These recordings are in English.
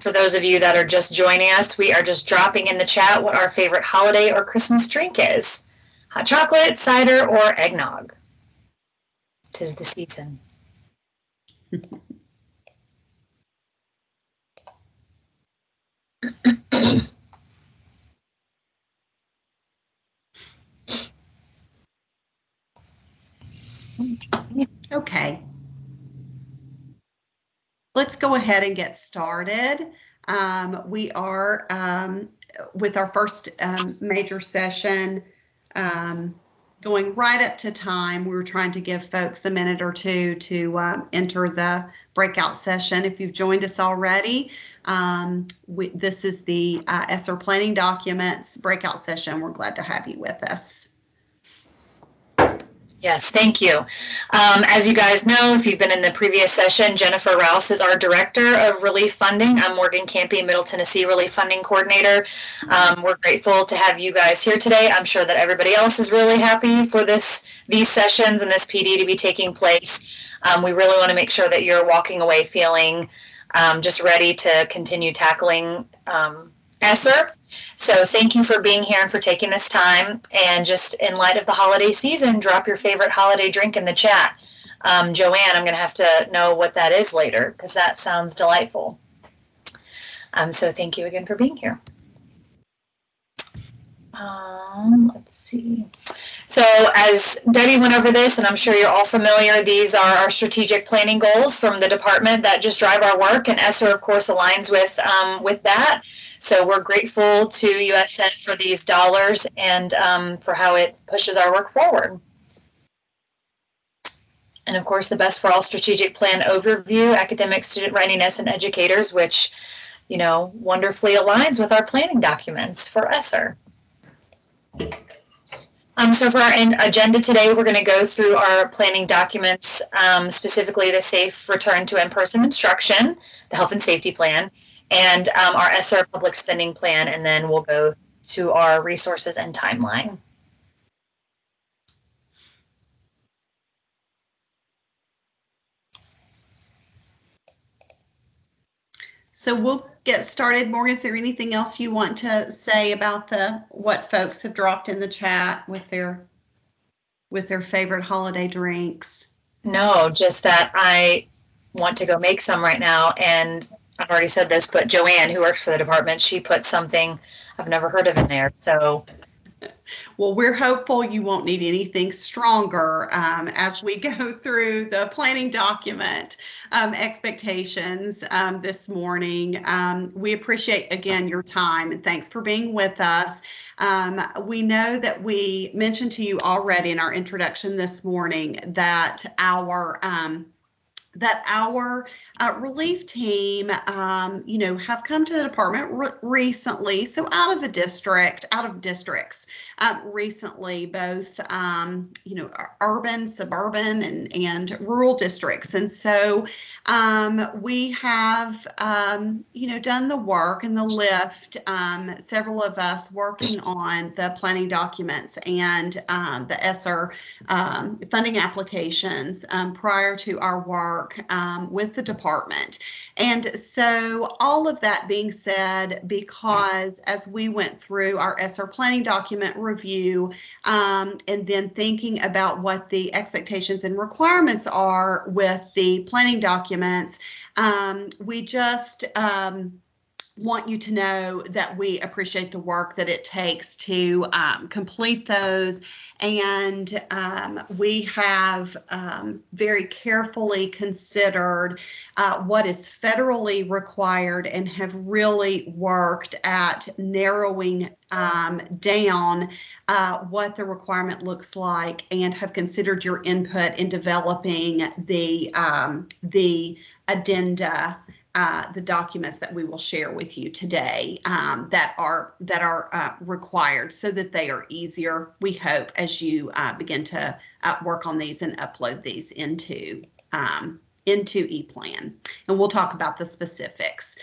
For those of you that are just joining us, we are just dropping in the chat what our favorite holiday or Christmas drink is. Hot chocolate, cider, or eggnog. 'Tis the season. Okay. Let's go ahead and get started. We are with our first major session going right up to time. We were trying to give folks a minute or two to enter the breakout session. If you've joined us already, this is the ESSER Planning Documents breakout session. We're glad to have you with us. Yes, thank you. As you guys know, if you've been in the previous session, Jennifer Rouse is our Director of Relief Funding. I'm Morgan Campy, Middle Tennessee Relief Funding Coordinator. We're grateful to have you guys here today. I'm sure that everybody else is really happy for these sessions and this PD to be taking place. We really want to make sure that you're walking away feeling just ready to continue tackling ESSER. So thank you for being here and for taking this time. And just in light of the holiday season, drop your favorite holiday drink in the chat. Joanne, I'm going to have to know what that is later because that sounds delightful. So thank you again for being here. Let's see. So as Debbie went over this, and I'm sure you're all familiar, these are our strategic planning goals from the department that just drive our work, and ESSER, of course, aligns with that. So we're grateful to USF for these dollars and for how it pushes our work forward. And of course, the Best for All strategic plan overview, academic student readiness and educators, which, you know, wonderfully aligns with our planning documents for ESSER. So for our agenda today, we're going to go through our planning documents, specifically the Safe Return to In-Person Instruction, the Health and Safety Plan, and our ESSER Public Spending Plan, and then we'll go to our resources and timeline. So we'll get started. Morgan, is there anything else you want to say about what folks have dropped in the chat with their favorite holiday drinks? No, just that I want to go make some right now. And I've already said this, but Joanne, who works for the department, she put something I've never heard of in there. So, well, we're hopeful you won't need anything stronger as we go through the planning document expectations this morning. We appreciate, again, your time, and thanks for being with us. We know that we mentioned to you already in our introduction this morning that our relief team, have come to the department recently. So out of districts recently, both, urban, suburban, and rural districts. And so we have, done the work and the lift, several of us working on the planning documents and the ESSER funding applications prior to our work with the department. And so all of that being said, because as we went through our ESSER planning document review and then thinking about what the expectations and requirements are with the planning documents, we just want you to know that we appreciate the work that it takes to complete those. And we have very carefully considered what is federally required and have really worked at narrowing down what the requirement looks like, and have considered your input in developing the addenda, the documents that we will share with you today that are required, so that they are easier, we hope, as you begin to work on these and upload these into ePlan. And we'll talk about the specifics.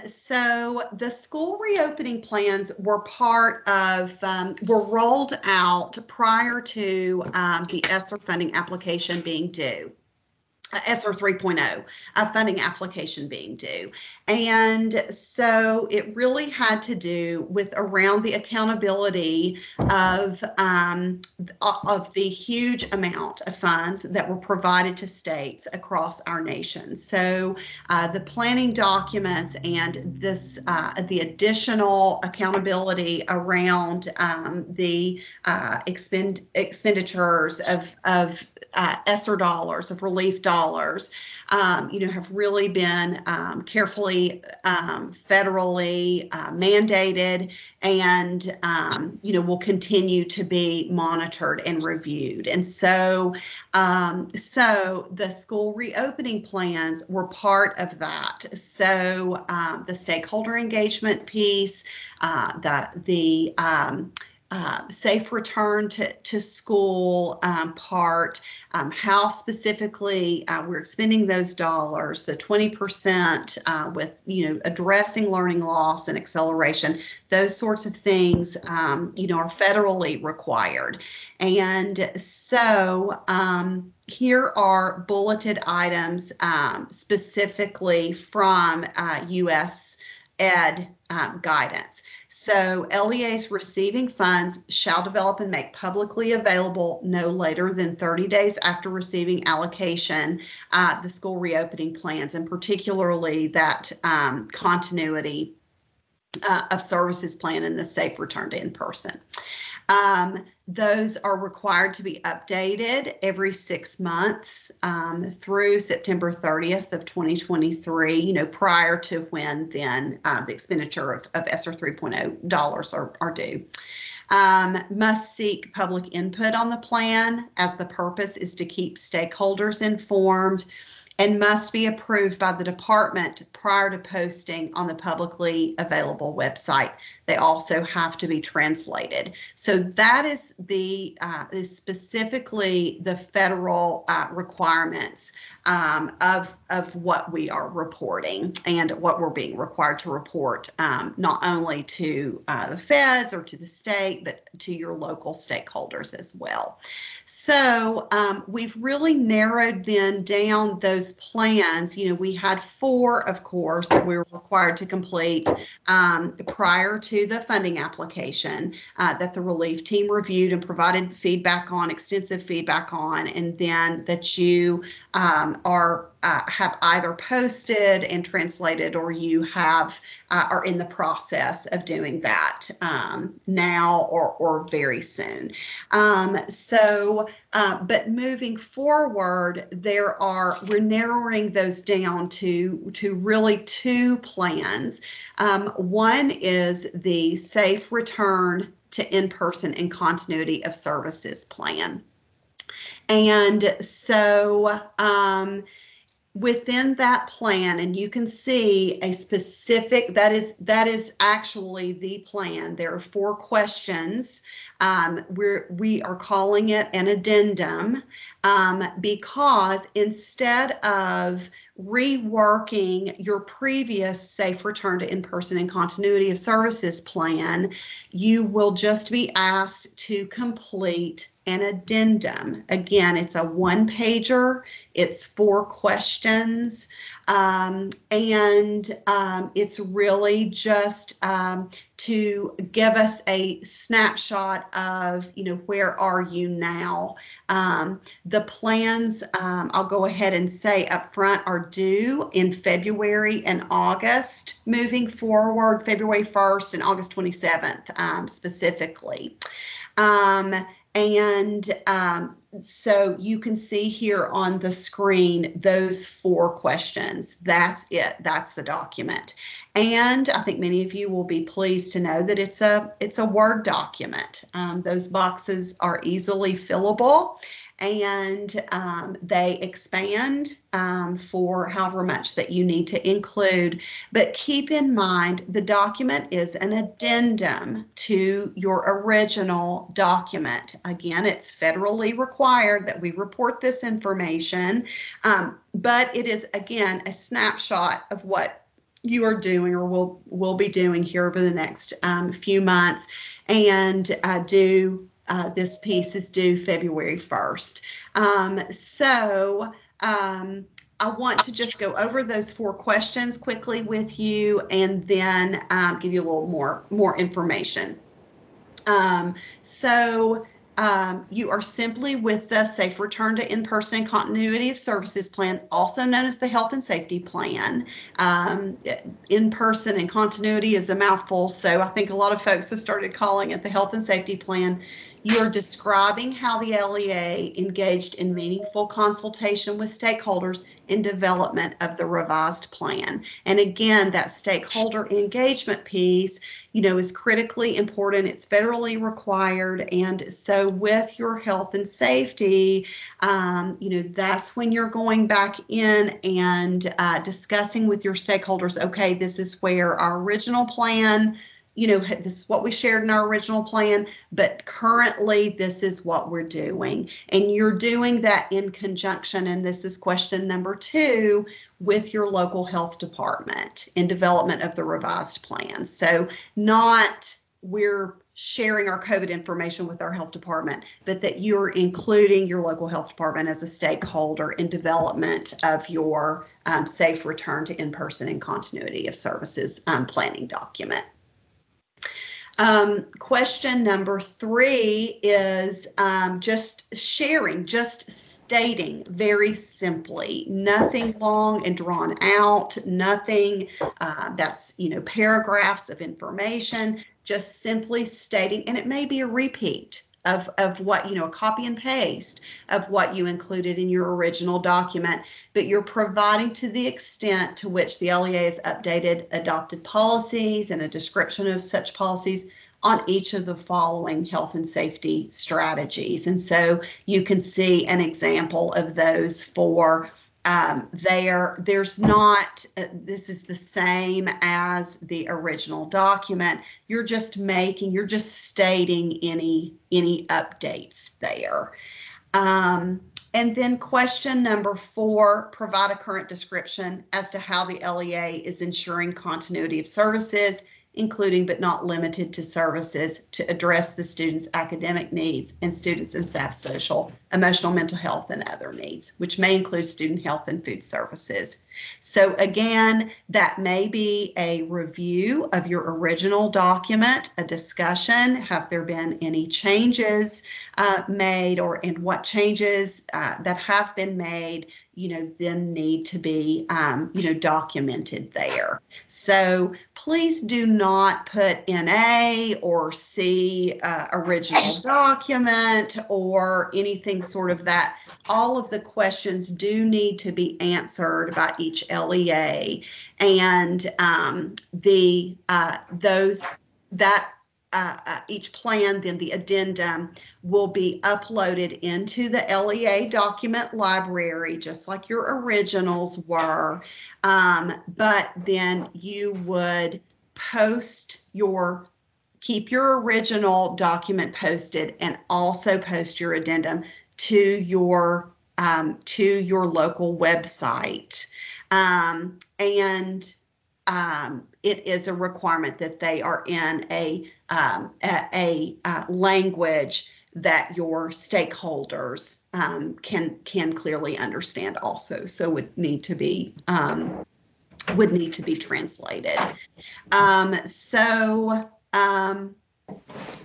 So the school reopening plans were were rolled out prior to the ESSER funding application being due. ESSER 3.0 funding application being due. And so it really had to do with around the accountability of the huge amount of funds that were provided to states across our nation. So the planning documents and this the additional accountability around the expenditures of ESSER dollars, of relief dollars, have really been carefully federally mandated, and will continue to be monitored and reviewed. And so the school reopening plans were part of that. So the stakeholder engagement piece, the safe return to school part, how specifically we're expending those dollars, the 20% with addressing learning loss and acceleration, those sorts of things are federally required. And so here are bulleted items specifically from US Ed guidance. So LEAs receiving funds shall develop and make publicly available no later than 30 days after receiving allocation the school reopening plans, and particularly that continuity of services plan and the safe return to in-person. Those are required to be updated every 6 months through September 30th of 2023, prior to when then the expenditure of ESSER 3.0 dollars are due. Must seek public input on the plan, as the purpose is to keep stakeholders informed, and must be approved by the department prior to posting on the publicly available website. They also have to be translated. So that is is specifically the federal requirements of what we are reporting and what we're being required to report, not only to the feds or to the state, but to your local stakeholders as well. So we've really narrowed then down those plans. We had 4, of course, that we were required to complete prior to the funding application that the relief team reviewed and provided feedback on, extensive feedback on, and then that you have either posted and translated, or you are in the process of doing that now or very soon. But moving forward, we're narrowing those down to really 2 plans. One is the Safe Return to In-Person and Continuity of Services plan. And so within that plan, and you can see a specific, that is actually the plan. There are 4 questions. We are calling it an addendum because instead of reworking your previous Safe Return to In-Person and Continuity of Services plan, you will just be asked to complete an addendum. Again, it's a 1-pager, it's 4 questions, and it's really just to give us a snapshot of, where are you now? The plans, I'll go ahead and say up front, are due in February and August moving forward, February 1st and August 27th specifically. So you can see here on the screen those 4 questions. That's it. That's the document. And I think many of you will be pleased to know that it's a Word document. Those boxes are easily fillable, and they expand for however much that you need to include. But keep in mind, the document is an addendum to your original document. Again, it's federally required that we report this information, but it is, again, a snapshot of what you are doing or will be doing here over the next few months, and this piece is due February 1st. So I want to just go over those 4 questions quickly with you, and then give you a little more information. You are simply with the Safe Return to In-Person and Continuity of Services Plan, also known as the Health and Safety Plan. In-person and continuity is a mouthful, so I think a lot of folks have started calling it the Health and Safety Plan. You're describing how the LEA engaged in meaningful consultation with stakeholders in development of the revised plan. And again, that stakeholder engagement piece, is critically important. It's federally required. And so with your health and safety, that's when you're going back in and discussing with your stakeholders, okay, this is where our original plan, this is what we shared in our original plan, but currently this is what we're doing. And you're doing that in conjunction, and this is question number 2, with your local health department in development of the revised plan. So not we're sharing our COVID information with our health department, but that you're including your local health department as a stakeholder in development of your Safe Return to In-Person and Continuity of Services planning document. Question number 3 is just sharing, just stating very simply, nothing long and drawn out, nothing that's, paragraphs of information, just simply stating, and it may be a repeat of what, a copy and paste of what you included in your original document, but you're providing to the extent to which the LEA has updated adopted policies and a description of such policies on each of the following health and safety strategies. And so you can see an example of those for there's not, this is the same as the original document. You're just stating any updates there. And then question number 4, provide a current description as to how the LEA is ensuring continuity of services, including but not limited to services to address the students' academic needs and students and staff social, emotional, mental health, and other needs, which may include student health and food services. So again, that may be a review of your original document, a discussion. Have there been any changes made, and what changes that have been made, then need to be, documented there. So please do not put NA or C original document or anything sort of that. All of the questions do need to be answered by each LEA, and each plan, then the addendum will be uploaded into the LEA document library, just like your originals were. But then you would keep your original document posted and also post your addendum to your local website. It is a requirement that they are in a language that your stakeholders can clearly understand also. So would need to be translated.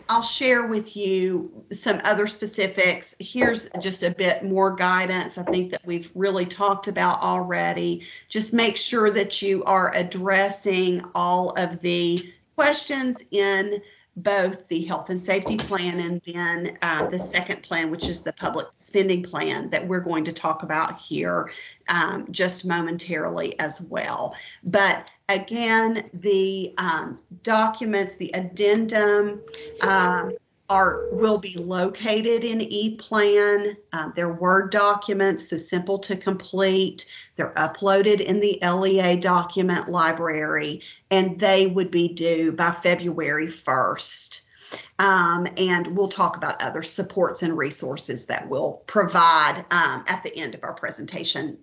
I'll share with you some other specifics. Here's just a bit more guidance I think that we've really talked about already. Just make sure that you are addressing all of the questions in both the health and safety plan and then the second plan, which is the public spending plan that we're going to talk about here just momentarily as well. But again, the documents, the addendum will be located in ePlan. They're Word documents, so simple to complete. They're uploaded in the LEA document library, and they would be due by February 1st. And we'll talk about other supports and resources that we'll provide at the end of our presentation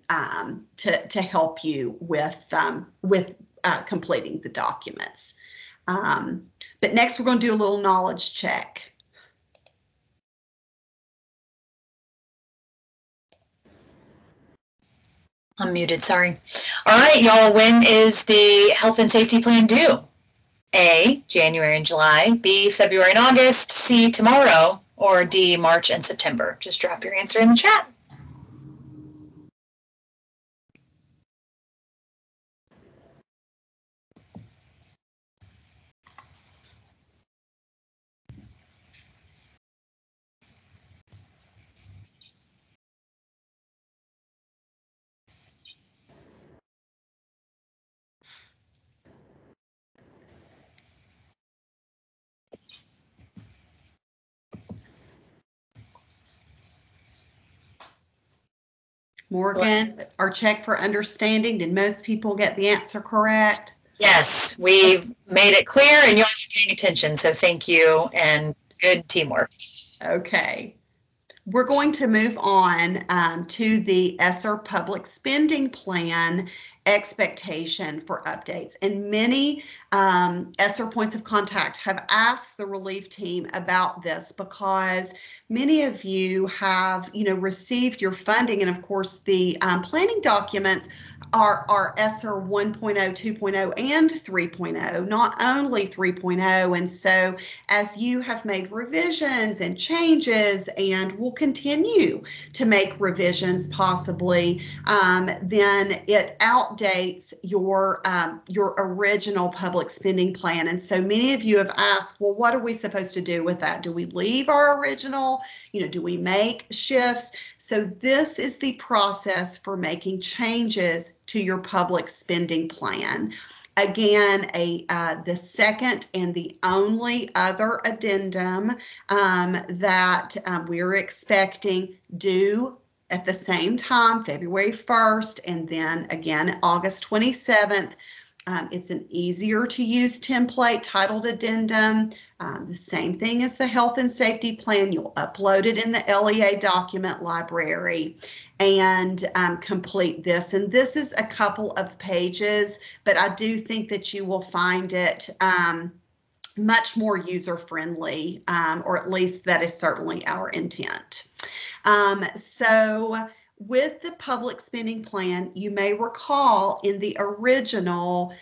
to help you with completing the documents. But next, we're going to do a little knowledge check. I'm muted, sorry. All right, y'all, when is the health and safety plan due? A, January and July, B, February and August, C, tomorrow, or D, March and September? Just drop your answer in the chat. Morgan, our check for understanding, did most people get the answer correct? Yes, we made it clear and you're paying attention, so thank you and good teamwork. Okay. We're going to move on to the ESSER Public Spending Plan expectation for updates. And many ESSER points of contact have asked the relief team about this because many of you have, received your funding. And of course, the planning documents are ESSER 1.0, 2.0, and 3.0, not only 3.0. And so as you have made revisions and changes and will continue to make revisions possibly, then it outdates your original public spending plan. And so many of you have asked, well, what are we supposed to do with that? Do we leave our original? Do we make shifts? So this is the process for making changes to your public spending plan. Again, the second and the only other addendum that we're expecting due at the same time, February 1st, and then again, August 27th. It's an easier to use template titled addendum. The same thing as the health and safety plan. You'll upload it in the LEA document library and complete this. And this is a couple of pages, but I do think that you will find it much more user-friendly, or at least that is certainly our intent. So with the public spending plan, you may recall in the original,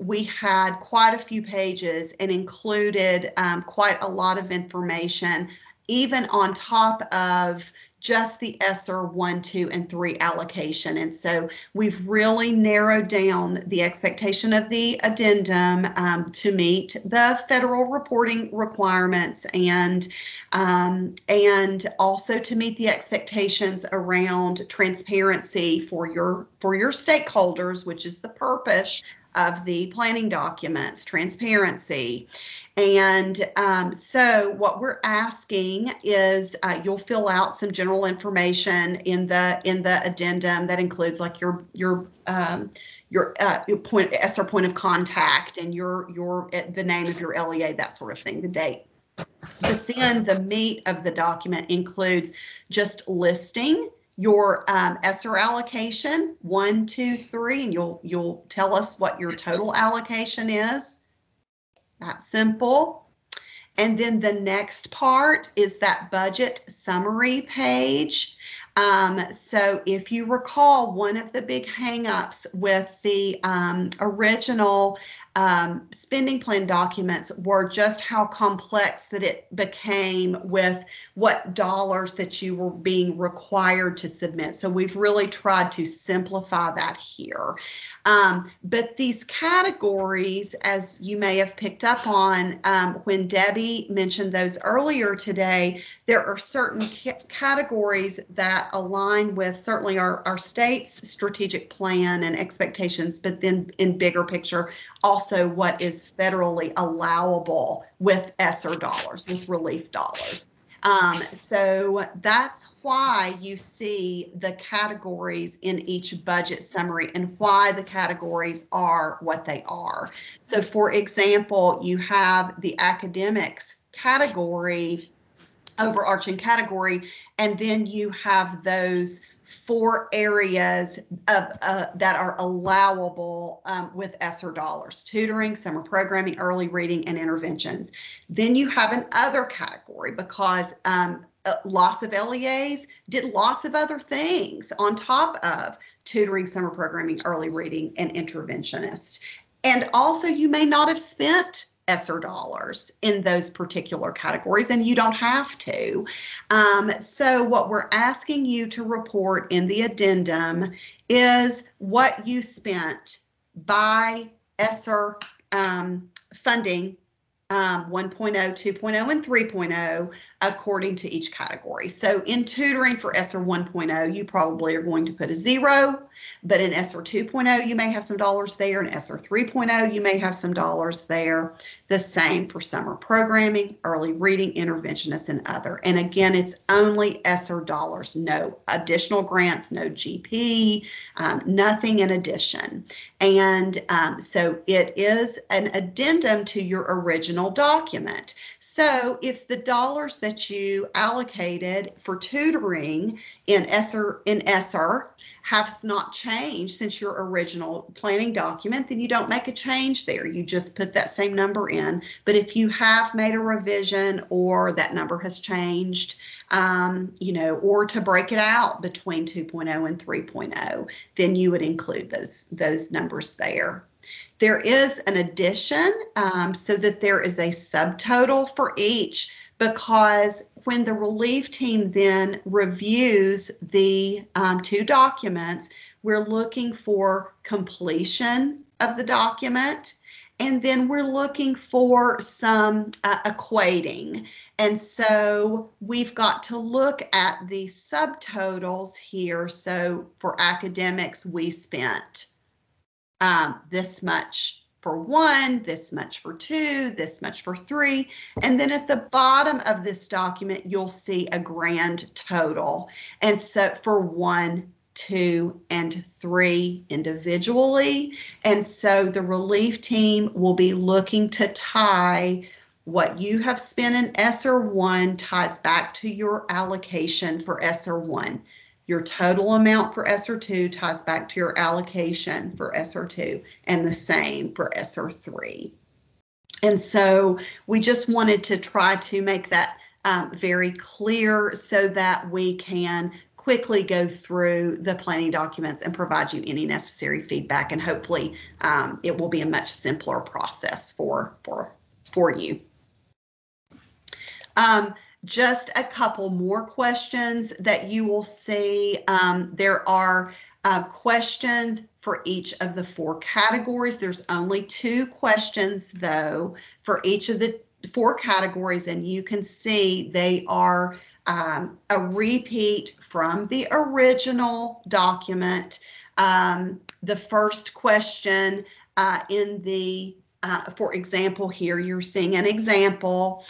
we had quite a few pages and included quite a lot of information, even on top of just the ESSER 1, 2, and 3 allocation. And so we've really narrowed down the expectation of the addendum to meet the federal reporting requirements and also to meet the expectations around transparency for your stakeholders, which is the purpose of the planning documents, transparency. And so what we're asking is you'll fill out some general information in the addendum that includes like your ESSER point of contact and the name of your LEA, that sort of thing, the date. But then the meat of the document includes just listing your ESSER allocation 1, 2, 3, and you'll tell us what your total allocation is. That's simple. And then the next part is that budget summary page. So if you recall, one of the big hangups with the original spending plan documents were just how complex that it became with what dollars that you were being required to submit. So we've really tried to simplify that here. But these categories, as you may have picked up on when Debbie mentioned those earlier today, there are certain categories that align with certainly our state's strategic plan and expectations, but then in bigger picture, also what is federally allowable with ESSER dollars, with relief dollars. So that's why you see the categories in each budget summary and why the categories are what they are. So for example, you have the academics category overarching category, and then you have those 4 areas of that are allowable with ESSER dollars: tutoring, summer programming, early reading, and interventions. Then you have an other category because lots of LEAs did lots of other things on top of tutoring, summer programming, early reading, and interventionists. And also, you may not have spent ESSER dollars in those particular categories, and you don't have to. So what we're asking you to report in the addendum is what you spent by ESSER funding 1.0, 2.0, and 3.0 according to each category. So in tutoring for ESSER 1.0, you probably are going to put a 0, but in ESSER 2.0, you may have some dollars there. In ESSER 3.0, you may have some dollars there. The same for summer programming, early reading, interventionists, and other. And again, it's only ESSER dollars, no additional grants, no GP, nothing in addition. And so it is an addendum to your original document. So if the dollars that you allocated for tutoring in ESSER has not changed since your original planning document, then you don't make a change there. You just put that same number in. But if you have made a revision or that number has changed, or to break it out between 2.0 and 3.0, then you would include those numbers there. There is an addition so that there is a subtotal for each, because when the relief team then reviews the 2 documents, we're looking for completion of the document, and then we're looking for some equating. And so we've got to look at the subtotals here. So for academics, we spent this much for 1, this much for 2, this much for 3. And then at the bottom of this document, you'll see a grand total. And so for 1, 2, and 3 individually. And so the relief team will be looking to tie what you have spent in ESSER 1 ties back to your allocation for ESSER 1. Your total amount for ESSER 2 ties back to your allocation for ESSER 2, and the same for ESSER 3. And so we just wanted to try to make that very clear so that we can quickly go through the planning documents and provide you any necessary feedback, and hopefully it will be a much simpler process for you. Just a couple more questions that you will see. There are questions for each of the 4 categories. There's only 2 questions, though, for each of the 4 categories, and you can see they are a repeat from the original document. The first question in the for example, here you're seeing an example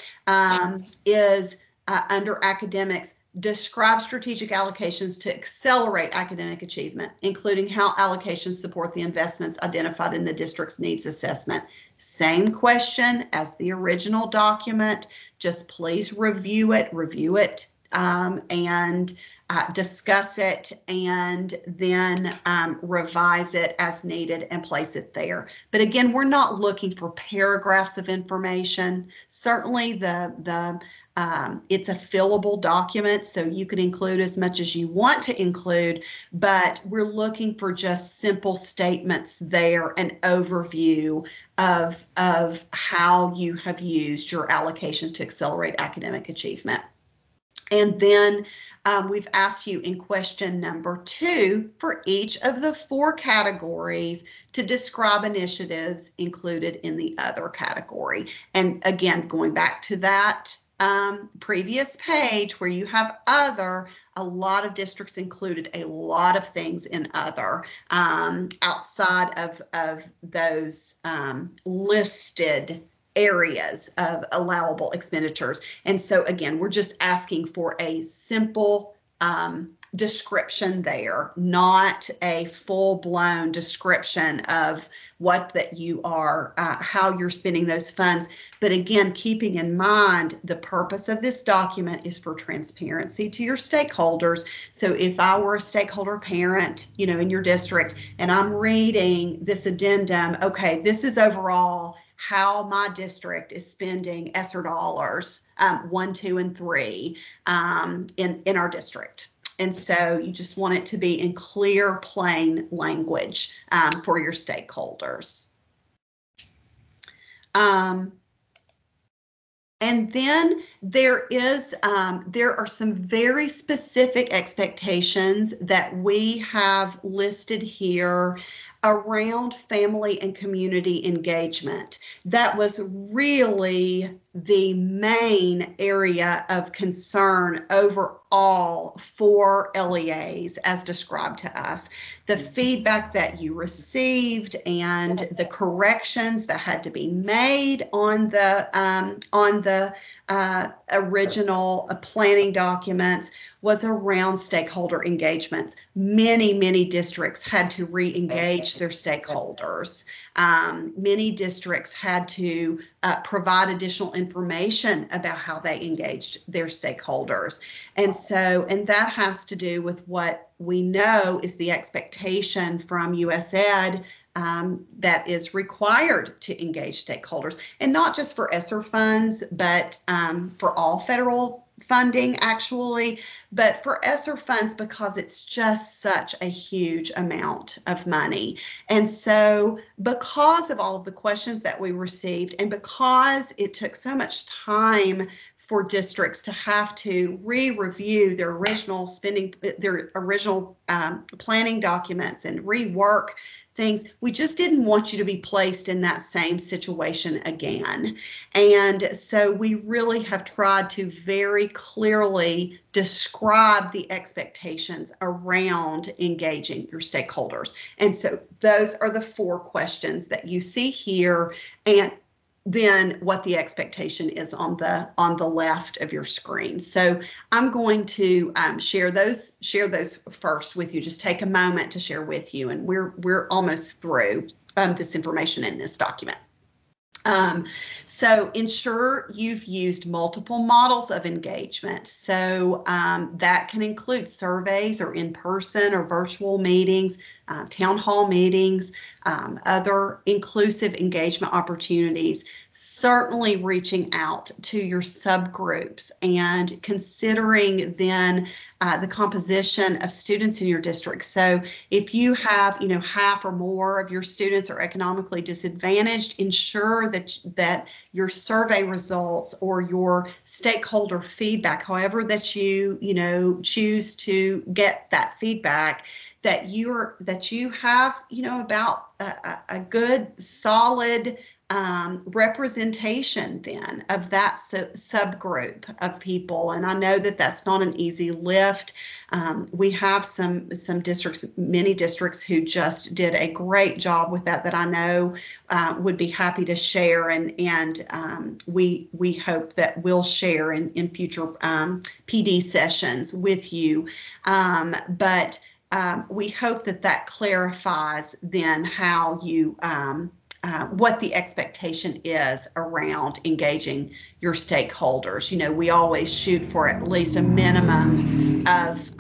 is under academics, describe strategic allocations to accelerate academic achievement, including how allocations support the investments identified in the district's needs assessment. Same question as the original document, just please review it, and discuss it, and then revise it as needed and place it there. But again, we're not looking for paragraphs of information. Certainly it's a fillable document, so you can include as much as you want to include, but we're looking for just simple statements there, an overview of how you have used your allocations to accelerate academic achievement. And then we've asked you in question number 2 for each of the 4 categories to describe initiatives included in the other category. And again, going back to that previous page where you have other, a lot of districts included a lot of things in other outside of those listed areas of allowable expenditures. And so again, we're just asking for a simple description there, not a full-blown description of what that you are, how you're spending those funds. But again, keeping in mind the purpose of this document is for transparency to your stakeholders. So if I were a stakeholder parent, in your district, and I'm reading this addendum, okay, this is overall how my district is spending ESSER dollars, 1, 2, and 3 in our district. And so you just want it to be in clear, plain language for your stakeholders. And then there are some very specific expectations that we have listed here around family and community engagement. That was really the main area of concern overall for LEAs as described to us. The feedback that you received and the corrections that had to be made on the original planning documents was around stakeholder engagements. Many districts had to re-engage their stakeholders. Many districts had to provide additional information about how they engaged their stakeholders. And that has to do with what we know is the expectation from USAID that is required to engage stakeholders, and not just for ESSER funds, but for all federal funding actually, but for ESSER funds because it's just such a huge amount of money. And so because of all of the questions that we received, and because it took so much time for districts to have to re-review their original planning documents and rework things, we just didn't want you to be placed in that same situation again. And so we really have tried to very clearly describe the expectations around engaging your stakeholders. And so those are the 4 questions that you see here, and then what the expectation is on the left of your screen. So I'm going to share those first with you. Just take a moment to share with you, and we're almost through this information in this document. So ensure you've used multiple models of engagement. So that can include surveys or in-person or virtual meetings, town hall meetings, other inclusive engagement opportunities, certainly reaching out to your subgroups and considering then the composition of students in your district. So if you have, half or more of your students are economically disadvantaged, ensure that your survey results or your stakeholder feedback, however that you choose to get that feedback, that you have about a good solid representation then of that subgroup of people. And I know that that's not an easy lift. We have some districts, many districts who just did a great job with that I know would be happy to share, and we hope that we'll share in future PD sessions with you. But we hope that clarifies then how you what the expectation is around engaging your stakeholders. We always shoot for at least a minimum of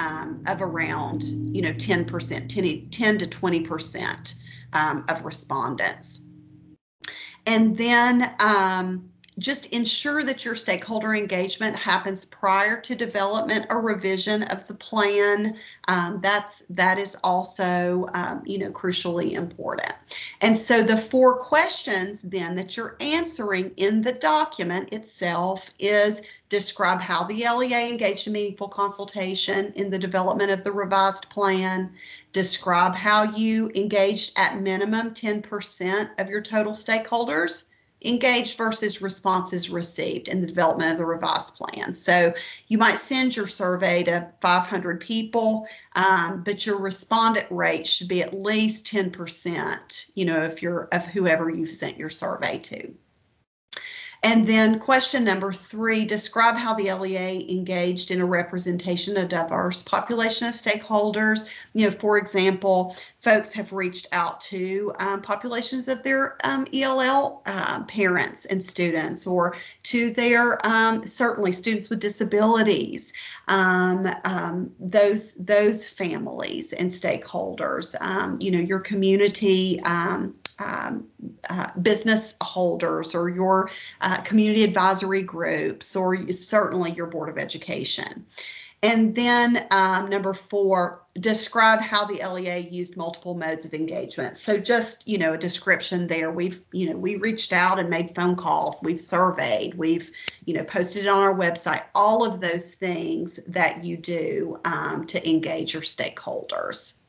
around 10%, 10 to 20% of respondents. And then just ensure that your stakeholder engagement happens prior to development or revision of the plan. That is also crucially important. And so the 4 questions then that you're answering in the document itself is: describe how the LEA engaged in meaningful consultation in the development of the revised plan. Describe how you engaged at minimum 10% of your total stakeholders engaged versus responses received in the development of the revised plan. So you might send your survey to 500 people, but your respondent rate should be at least 10%, of whoever you've sent your survey to. And then question number 3, describe how the LEA engaged in a representation of diverse population of stakeholders. For example, folks have reached out to populations of their ELL parents and students, or to their certainly students with disabilities, those families and stakeholders, your community business holders, or your community advisory groups, or certainly your Board of Education. And then number 4, describe how the LEA used multiple modes of engagement. So just, a description there. We reached out and made phone calls. We've surveyed. We've, posted it on our website. All of those things that you do to engage your stakeholders.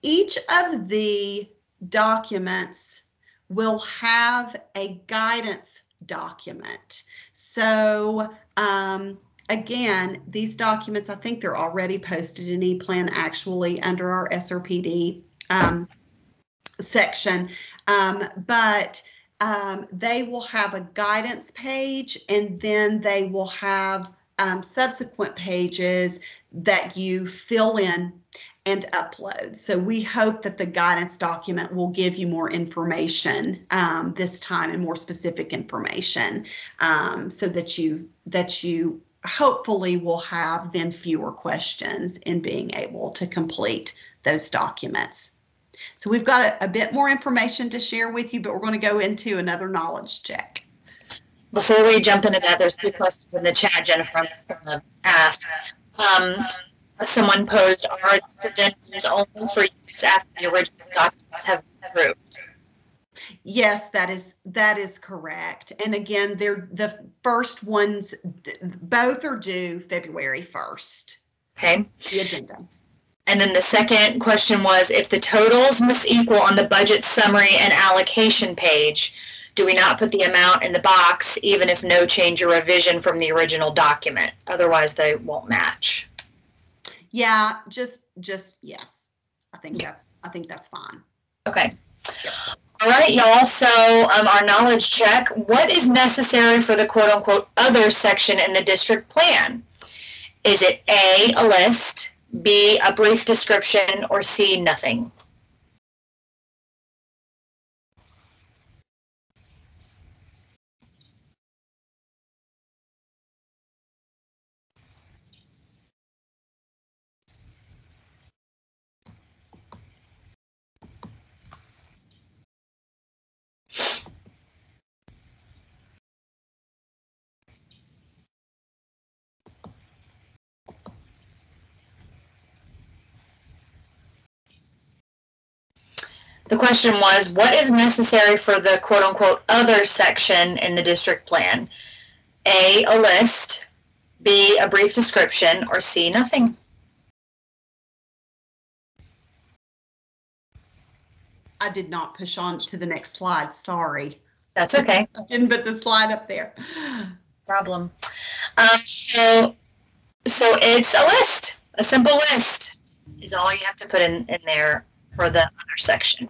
Each of the documents will have a guidance document. So again, these documents, I think they're already posted in ePlan actually under our SRPD section, but they will have a guidance page, and then they will have subsequent pages that you fill in and upload. So we hope that the guidance document will give you more information this time, and more specific information, so that you hopefully will have then fewer questions in being able to complete those documents. So we've got a bit more information to share with you, but we're going to go into another knowledge check. Before we jump into that, there's 2 questions in the chat, Jennifer, I'm just going to ask. Someone posed, are these addendums only for use after the original documents have been approved? Yes, that is correct. And again, they're the first ones, both are due February 1st. Okay. The addendum. And then the second question was, if the totals must equal on the budget summary and allocation page, do we not put the amount in the box even if no change or revision from the original document? Otherwise, they won't match. Yeah, just yes. I think that's fine. Okay. Yep. All right, y'all. So our knowledge check. What is necessary for the quote unquote other section in the district plan? Is it A, a list, B, a brief description, or C, nothing? The question was, what is necessary for the quote-unquote other section in the district plan? A, a list, B, a brief description, or C, nothing? I did not push on to the next slide, sorry. That's okay. I didn't put the slide up there. Problem. So it's a list. A simple list is all you have to put in there for the other section.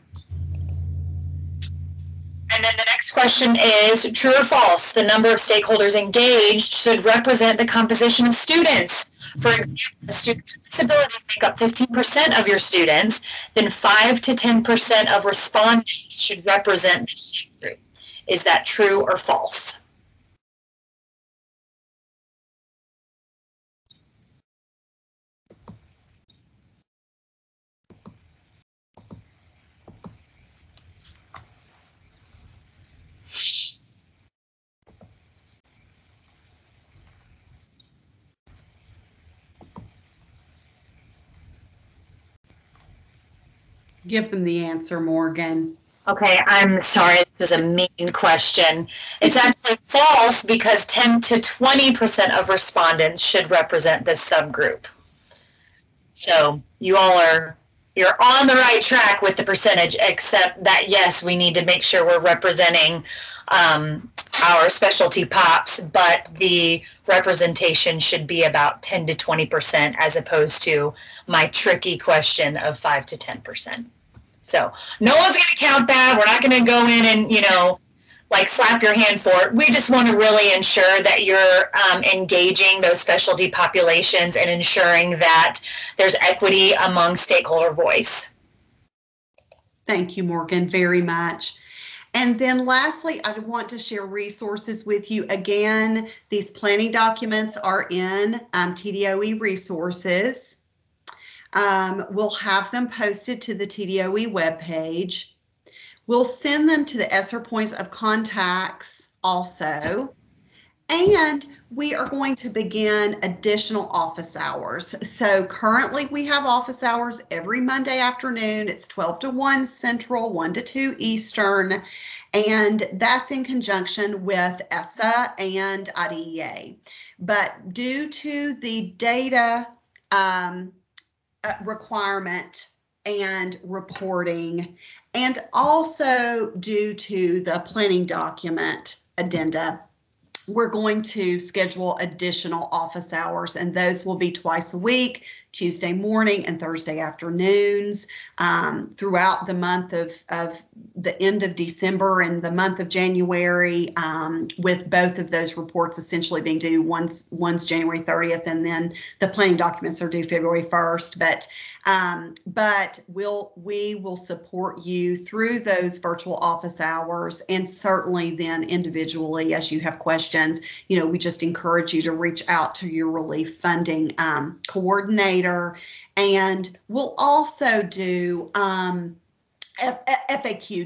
And then the next question is, true or false, the number of stakeholders engaged should represent the composition of students. For example, students with disabilities make up 15% of your students, then 5 to 10% of respondents should represent this group. Is that true or false? Give them the answer, Morgan. Okay, I'm sorry, this is a mean question. It's actually false because 10 to 20% of respondents should represent this subgroup. So you're on the right track with the percentage, except that, yes, we need to make sure we're representing our specialty pops, but the representation should be about 10 to 20% as opposed to my tricky question of 5 to 10%. So no one's going to count that. We're not going to go in and, like slap your hand for it. We just want to really ensure that you're engaging those specialty populations and ensuring that there's equity among stakeholder voice. Thank you, Morgan, very much. And then lastly, I want to share resources with you. Again, these planning documents are in TDOE resources. We'll have them posted to the TDOE webpage. We'll send them to the ESSER points of contacts also. And we are going to begin additional office hours. So currently we have office hours every Monday afternoon. It's 12 to 1 Central, 1 to 2 Eastern. And that's in conjunction with ESSA and IDEA. But due to the data requirement and reporting, and also due to the planning document addenda, we're going to schedule additional office hours, and those will be twice a week, Tuesday morning and Thursday afternoons, throughout the month of the end of December and the month of January, with both of those reports essentially being due. One's January 30th, and then the planning documents are due February 1st. But we will support you through those virtual office hours, and certainly then individually as you have questions. We just encourage you to reach out to your relief funding coordinator, and we'll also do FAQ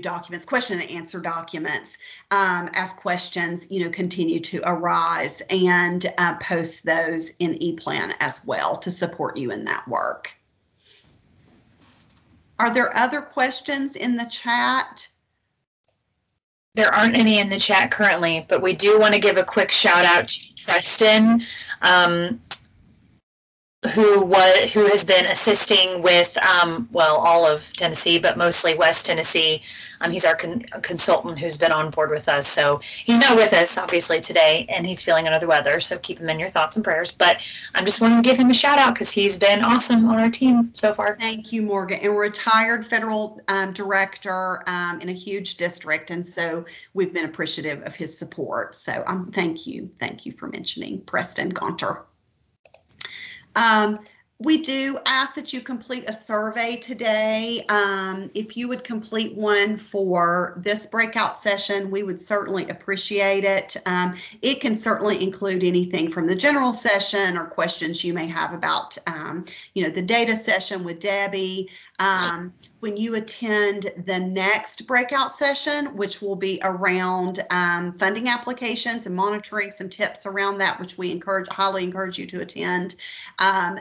documents, question and answer documents, as questions continue to arise, and post those in ePlan as well to support you in that work. Are there other questions in the chat? There aren't any in the chat currently, but we do want to give a quick shout out to Preston, who has been assisting with, well, all of Tennessee, but mostly West Tennessee. He's our consultant who's been on board with us. So he's not with us, obviously, today, and he's feeling under the weather. So keep him in your thoughts and prayers. But I'm just wanting to give him a shout out because he's been awesome on our team so far. Thank you, Morgan. And retired federal director in a huge district. And so we've been appreciative of his support. So thank you. Thank you for mentioning Preston Gonter. We do ask that you complete a survey today. If you would complete one for this breakout session, we would certainly appreciate it. It can certainly include anything from the general session or questions you may have about, the data session with Debbie. When you attend the next breakout session, which will be around funding applications and monitoring, some tips around that, which we highly encourage you to attend,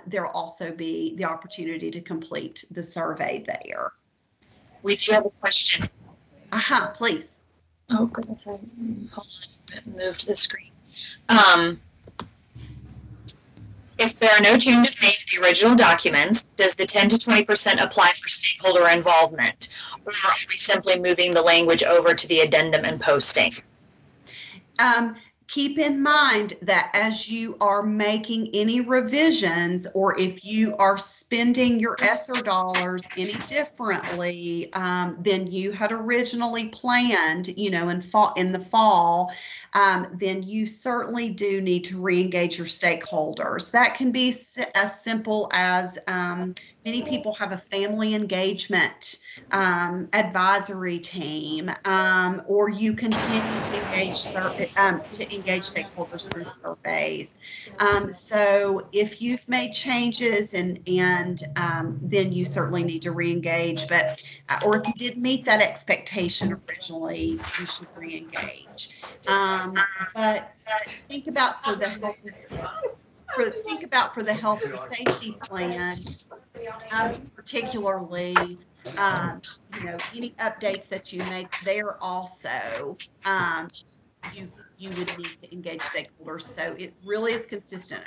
there'll also be the opportunity to complete the survey there. We do have a question. Please. Oh, goodness. Hold on. Moved the screen. If there are no changes made to the original documents, does the 10 to 20% apply for stakeholder involvement? Or are we simply moving the language over to the addendum and posting? Keep in mind that as you are making any revisions, or if you are spending your ESSER dollars any differently than you had originally planned, in the fall, then you certainly do need to re-engage your stakeholders. That can be as simple as many people have a family engagement advisory team, or you continue to engage stakeholders through surveys. So if you've made changes and then you certainly need to re-engage, or if you didn't meet that expectation originally, you should re-engage. But think about for the health and safety plan, particularly, any updates that you make there also, you would need to engage stakeholders. So it really is consistent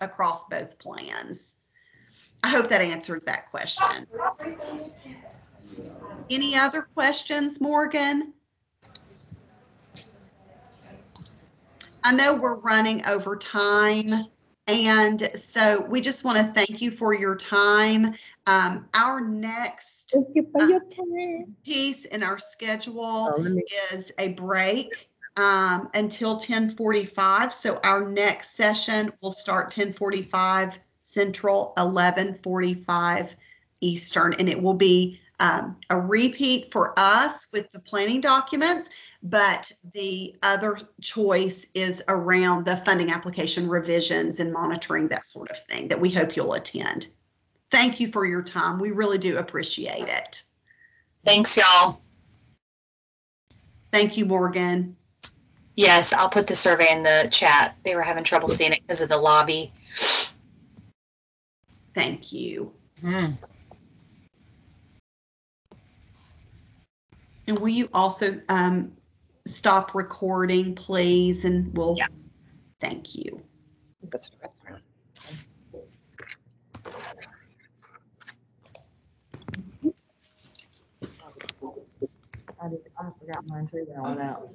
across both plans. I hope that answered that question. Any other questions, Morgan? I know we're running over time. And so we just want to thank you for your time. Our next piece in our schedule is a break until 10:45. So our next session will start 10:45 Central, 11:45 Eastern, and it will be a repeat for us with the planning documents, but the other choice is around the funding application revisions and monitoring, that sort of thing, that we hope you'll attend. Thank you for your time. We really do appreciate it. Thanks, y'all. Thank you, Morgan. Yes, I'll put the survey in the chat. They were having trouble seeing it because of the lobby. Thank you. And will you also stop recording, please? And we'll, yeah. Thank you. I forgot mine too when I went out.